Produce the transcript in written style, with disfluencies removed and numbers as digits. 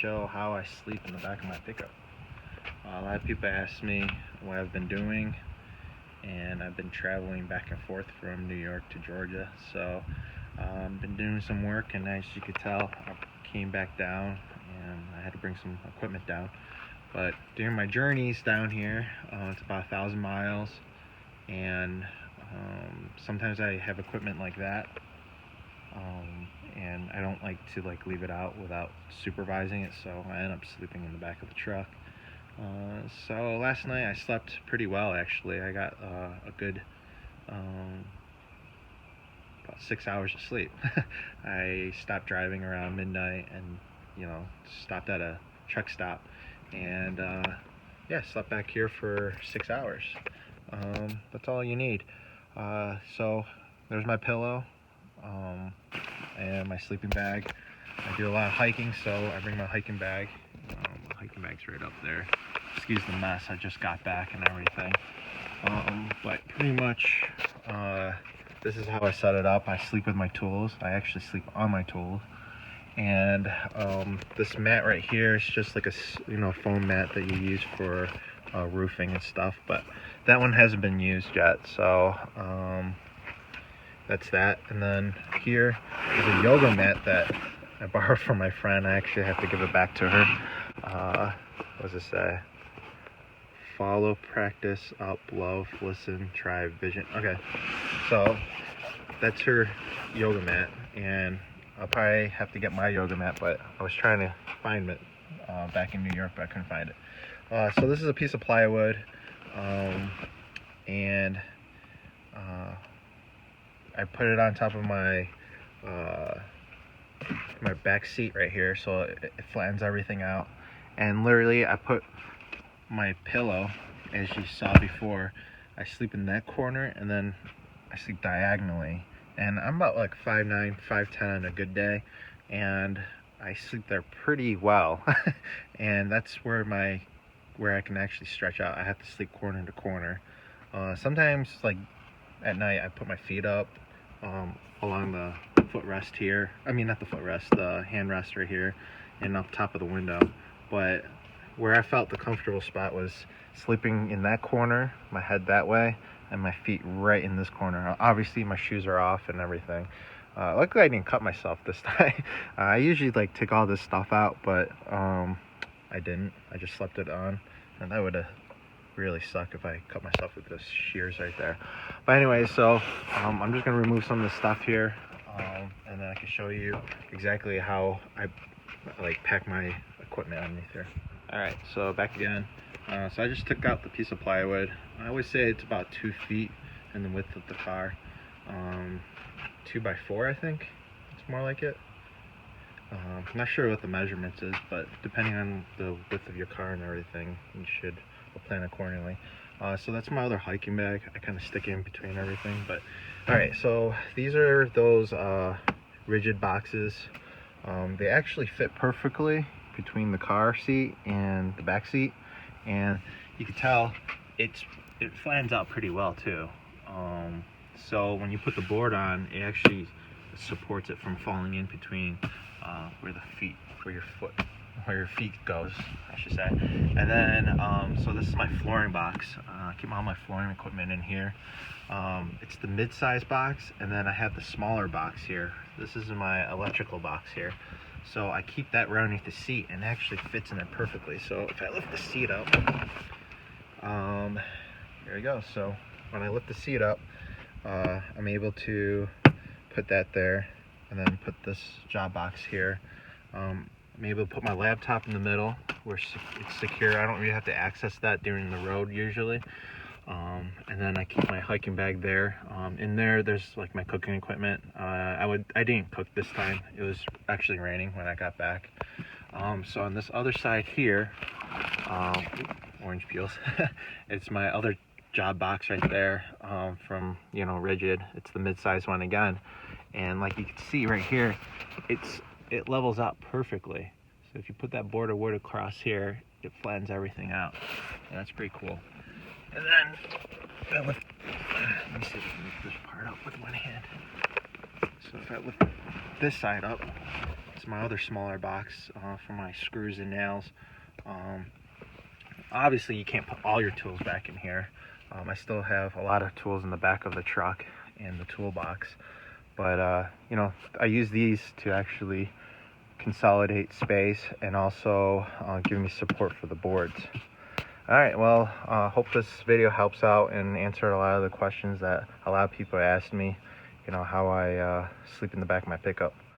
show how I sleep in the back of my pickup. A lot of people ask me what I've been doing, and I've been traveling back and forth from New York to Georgia. So I've been doing some work, and as you could tell, I came back down and I had to bring some equipment down. But during my journeys down here, it's about 1,000 miles, and sometimes I have equipment like that, and I don't like to leave it out without supervising it, so I end up sleeping in the back of the truck. So last night I slept pretty well, actually. I got a good about 6 hours of sleep. I stopped driving around midnight and stopped at a truck stop, and yeah, slept back here for 6 hours. That's all you need. So there's my pillow and my sleeping bag. I do a lot of hiking, so I bring my hiking bag. My hiking bag's right up there. Excuse the mess, I just got back and everything. But pretty much this is how I set it up. I sleep with my tools. I actually sleep on my tools. And this mat right here is just like a foam mat that you use for roofing and stuff, but that one hasn't been used yet, so that's that. And then here is a yoga mat that I borrowed from my friend. I actually have to give it back to her. What does it say? Follow, practice, up, love, listen, try, vision. Okay, so that's her yoga mat, and I'll probably have to get my yoga mat, but I was trying to find it back in New York, but I couldn't find it. So this is a piece of plywood, and I put it on top of my my back seat right here, so it flattens everything out. And literally, I put my pillow, as you saw before, I sleep in that corner, and then I sleep diagonally. And I'm about 5'9", 5'10" on a good day, and I sleep there pretty well. And that's where I can actually stretch out. I have to sleep corner to corner. Sometimes, at night, I put my feet up along the footrest here. I mean, not the footrest, the hand rest right here, and up top of the window. But where I felt the comfortable spot was sleeping in that corner, my head that way, and my feet right in this corner. Obviously, my shoes are off and everything. Luckily, I didn't cut myself this time. I usually take all this stuff out, but I didn't. I just slept it on, and that would have really sucked if I cut myself with those shears right there. But anyway, so I'm just gonna remove some of the stuff here, and then I can show you exactly how I pack my equipment underneath here. All right, so back again. So I just took out the piece of plywood. I always say it's about 2 feet in the width of the car. 2 by 4, I think. It's more like it. I'm not sure what the measurements is, but depending on the width of your car and everything, you should plan accordingly. So that's my other hiking bag. I kind of stick it in between everything. But all right, so these are those rigid boxes. They actually fit perfectly between the car seat and the back seat, and you can tell it flattens out pretty well too. So when you put the board on, it actually supports it from falling in between where your feet goes, I should say. And then so this is my flooring box. I keep all my flooring equipment in here. It's the mid-size box, and then I have the smaller box here. This is my electrical box here. So I keep that right underneath the seat, and it actually fits in there perfectly. So if I lift the seat up, here we go. So when I lift the seat up, I'm able to put that there, and then put this job box here. I'm able to put my laptop in the middle where it's secure. I don't really have to access that during the road usually. And then I keep my hiking bag there. In there's my cooking equipment. I didn't cook this time. It was actually raining when I got back. So on this other side here, orange peels, it's my other job box right there, from Rigid. It's the mid-size one again, and like you can see right here, it levels out perfectly. So if you put that board of wood across here, it flattens everything out, and that's pretty cool. And then let me see if I can lift this part up with one hand. So if I lift this side up, it's my other smaller box for my screws and nails. Obviously you can't put all your tools back in here. I still have a lot of tools in the back of the truck and the toolbox, but you know, I use these to actually consolidate space and also give me support for the boards. Alright, well, hope this video helps out and answered a lot of the questions that a lot of people asked me, you know, how I sleep in the back of my pickup.